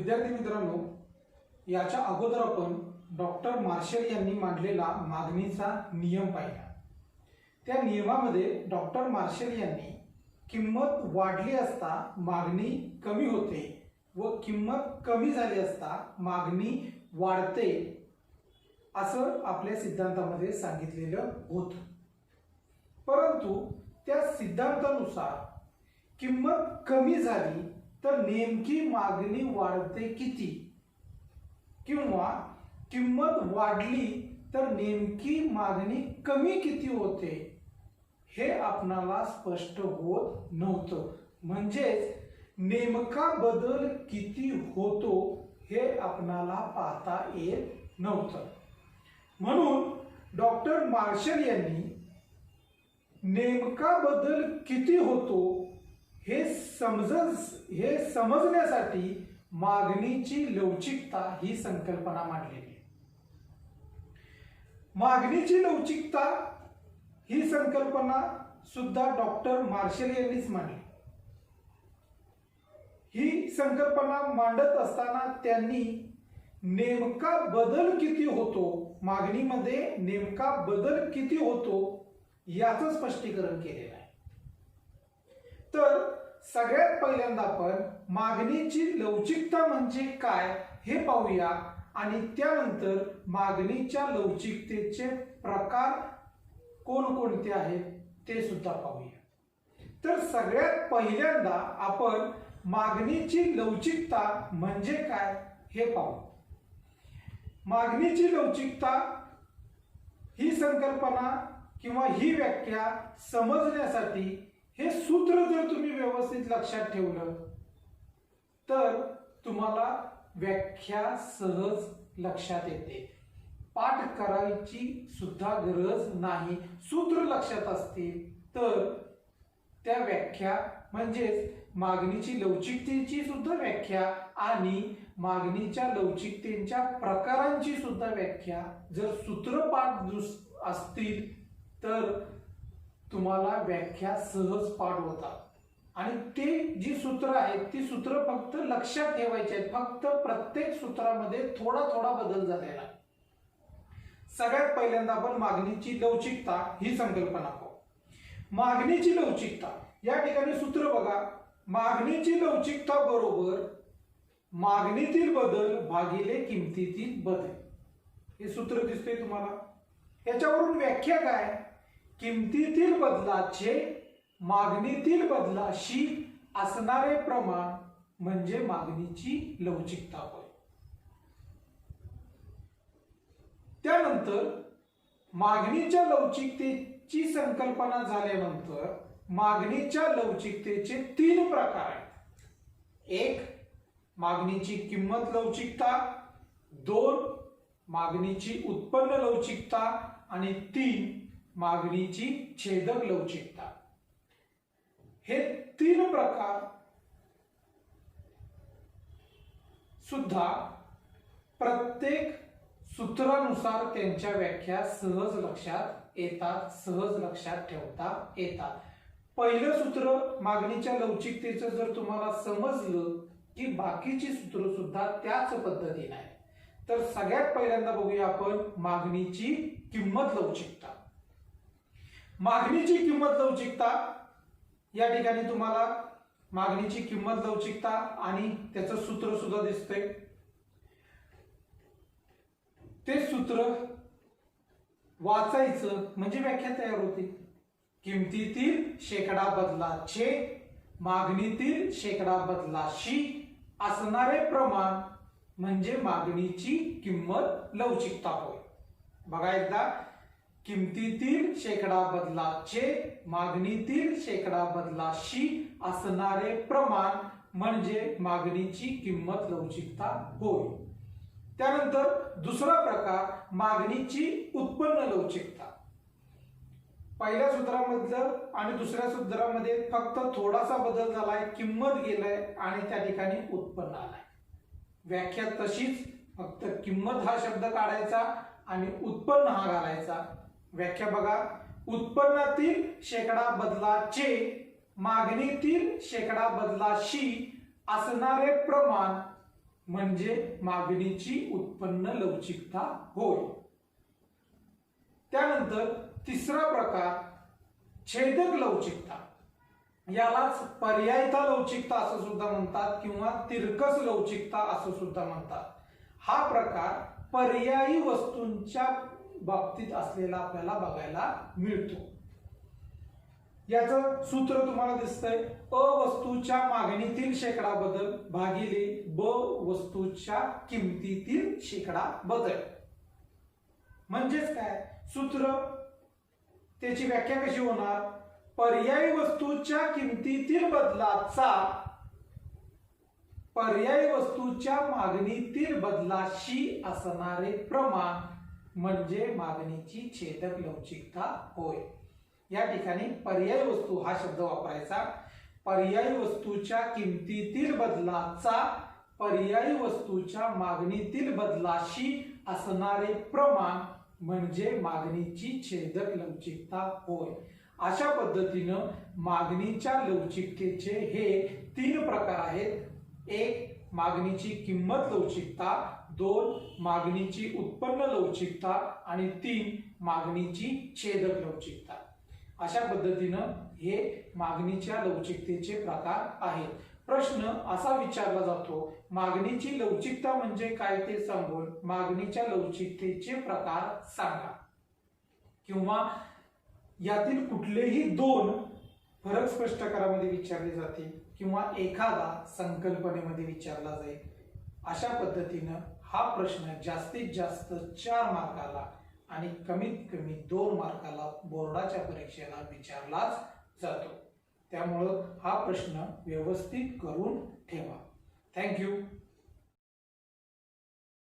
विद्यार्थी मित्रांनो, याच्या अगोदर आपण डॉक्टर मार्शल यांनी मांडलेला मागणीचा नियम पाहिला। त्या नियमामध्ये डॉक्टर मार्शल यांनी किंमत वाढली असता मागणी कमी होते व किंमत कमी झाली असता मागणी वाढते असं आपल्या सिद्धांतामध्ये सांगितलेलं होतं। परंतु त्या सिद्धांतानुसार किंमत कमी झाली तर नेमकी मागणी वाढते किती किंवा किंमत वाढली तर नेमकी मागणी कमी किती होते हे आपणाला स्पष्ट होत नव्हतं। म्हणजेच नेमका बदल किती होतो हे आपणाला पाहता येत नव्हतं। म्हणून डॉक्टर मार्शल यांनी नेमका बदल किती होतो हे समजण्यासाठी मागणीची लवचिकता ही संकल्पना मांडलेली आहे। मागणीची लवचिकता ही संकल्पना सुद्धा डॉक्टर मार्शल यांनीच मांडली। ही संकल्पना मांडत असताना त्यांनी नेमका बदल किती होतो, मागणीमध्ये नेमका बदल किती होतो याचं स्पष्टीकरण केलेलं आहे। तर सगळ्यात पहिल्यांदा आपण मागणीची लवचिकता म्हणजे काय हे पाहूया आणि त्यानंतर मागणीच्या लवचिकतेचे प्रकार कोणकोणते आहेत ते सुद्धा पाहूया। तर सगळ्यात पहिल्यांदा आपण मागणीची लवचिकता म्हणजे काय हे पाहू। मागणीची लवचिकता ही संकल्पना किंवा ही व्याख्या समजण्यासाठी हे सूत्र जर तुम्ही व्यवस्थित लक्षात ठेवलं तर तुम्हाला व्याख्या सहज लक्षात येते। पाठ करायची सुद्धा गरज नाही। सूत्र लक्षात असतील तर त्या व्याख्या म्हणजेच मागणीची लवचिकतेची सुद्धा व्याख्या आणि मागणीच्या लवचिकतेच्या प्रकारांची सुद्धा व्याख्या जर सूत्रपाठ असतील तर तुम्हाला व्याख्या सहज पाठ होतात। आणि ते जी सूत्र आहेत ती सूत्र फक्त लक्षात ठेवायची आहेत। फक्त प्रत्येक सूत्रामध्ये थोडा थोडा बदल झालेला आहे। सगळ्यात पहिल्यांदा आपण मागणीची लवचिकता ही संकल्पना पाहू। मागणीची लवचिकता या ठिकाणी सूत्र बघा, मागणीची लवचिकता बरोबर मागणीतील बदल भागिले किमतीतील बदल, हे सूत्र दिसतंय तुम्हाला। याच्यावरून व्याख्या काय, किमतीतील बदलाचे मागणीतील बदलाशी असणारे प्रमाण म्हणजे मागणीची लवचिकता होय। त्यानंतर मागणीच्या लवचिकतेची संकल्पना झाल्यानंतर मागणीच्या लवचिकतेचे 3 प्रकार आहेत। 1 मागणीची किंमत लवचिकता, 2 मागणीची उत्पन्न लवचिकता आणि 3 मागणीची छेदक लवचिकता। हे 3 प्रकार सुद्धा प्रत्येक सूत्रानुसार त्यांच्या व्याख्या सहज लक्षात येतात, सहज लक्षात ठेवता येतात। पहिलं सूत्र मागणीच्या लवचिकतेचं जर तुम्हाला समजलं की बाकीची सूत्र सुद्धा त्याच पद्धतीने आहे। तर सगळ्यात पहिल्यांदा बघूया आपण मागणीची किंमत लवचिकता। मागणीची किंमत लवचिकता या ठिकाणी तुम्हाला मागणीची किंमत लवचिकता आणि त्याचं सूत्र सुद्धा दिसतंय। ते सूत्र वाचायचं म्हणजे व्याख्या तयार होते। किमतीतील शेकडा बदलाचे मागणीतील शेकडा बदलाशी असणारे प्रमाण म्हणजे मागणीची किंमत लवचिकता होय। बघा एकदा, किमतीतील शेकडा बदलाचे मागणीतील शेकडा बदलाशी असणारे प्रमाण म्हणजे मागणीची किंमत लवचिकता होय। त्यानंतर दुसरा प्रकार मागणीची उत्पन्न लवचिकता। पहिल्या सूत्रामधलं आणि दुसऱ्या सूत्रामध्ये फक्त थोडासा बदल झालाय, किंमत गेलाय आणि त्या ठिकाणी उत्पन्न आलाय। व्याख्या तशीच, फक्त किंमत हा शब्द काढायचा आणि उत्पन्न हा घालायचा। व्याख्या बघा, उत्पन्नातील शेकडा बदलाचे मागणीतील शेकडा बदलाशी असणारे प्रमाण म्हणजे मागणीची उत्पन्न लवचिकता होय. त्यानंतर तिसरा प्रकार छेदक लवचिकता, यालाच पर्यायता लवचिकता असं सुद्धा म्हणतात किंवा तिरकस लवचिकता असं सुद्धा म्हणतात. हा प्रकार पर्यायी वस्तूंच्या बाबतीत असलेला आपल्याला बघायला मिळतो. याचं सूत्र तुम्हाला दिसतंय, अ वस्तूच्या मागणीतील शेकडा बदल भागिले ब वस्तूच्या किमतीतील शेकडा बदल. म्हणजेच काय सूत्र, त्याची व्याख्या कशी होणार, पर्यायी वस्तूच्या किमतीतील बदलाचा पर्यायी वस्तूच्या मागणीतील बदलाशी असणारे प्रमाण म्हणजे मागणीची छेदक लवचिकता होय. या ठिकाणी पर्यायी वस्तू हा शब्द वापरायचा. पर्यायी वस्तूच्या किमतीतील बदलाचा पर्यायी वस्तूच्या मागणीतील बदलाशी असणारे प्रमाण म्हणजे मागणीची छेदक लवचिकता होय. अशा पद्धतीनं मागणीच्या लवचिकतेचे हे 3 प्रकार आहेत. 1 मागणीची किंमत लवचिकता, 2 मागणीची उत्पन्न लवचिकता आणि 3 मागणीची छेदक लवचिकता. अशा पद्धतीनं हे मागणीच्या लवचिकतेचे प्रकार आहेत. प्रश्न असा विचारला जातो, मागणीची लवचिकता म्हणजे काय ते सांगून मागणीच्या लवचिकतेचे प्रकार सांगा, किंवा यातील कुठलेही 2 फरक स्पष्टकरामध्ये विचारले जातील किंवा एखादा संकल्पनेमध्ये विचारला जाईल. अशा पद्धतीनं हा प्रश्न जास्तीत जास्त 4 मार्काला आणि कमीत कमी 2 मार्काला बोर्डाच्या परीक्षेला विचारलाच जातो. त्यामुळं हा प्रश्न व्यवस्थित करून ठेवा. थँक्यू.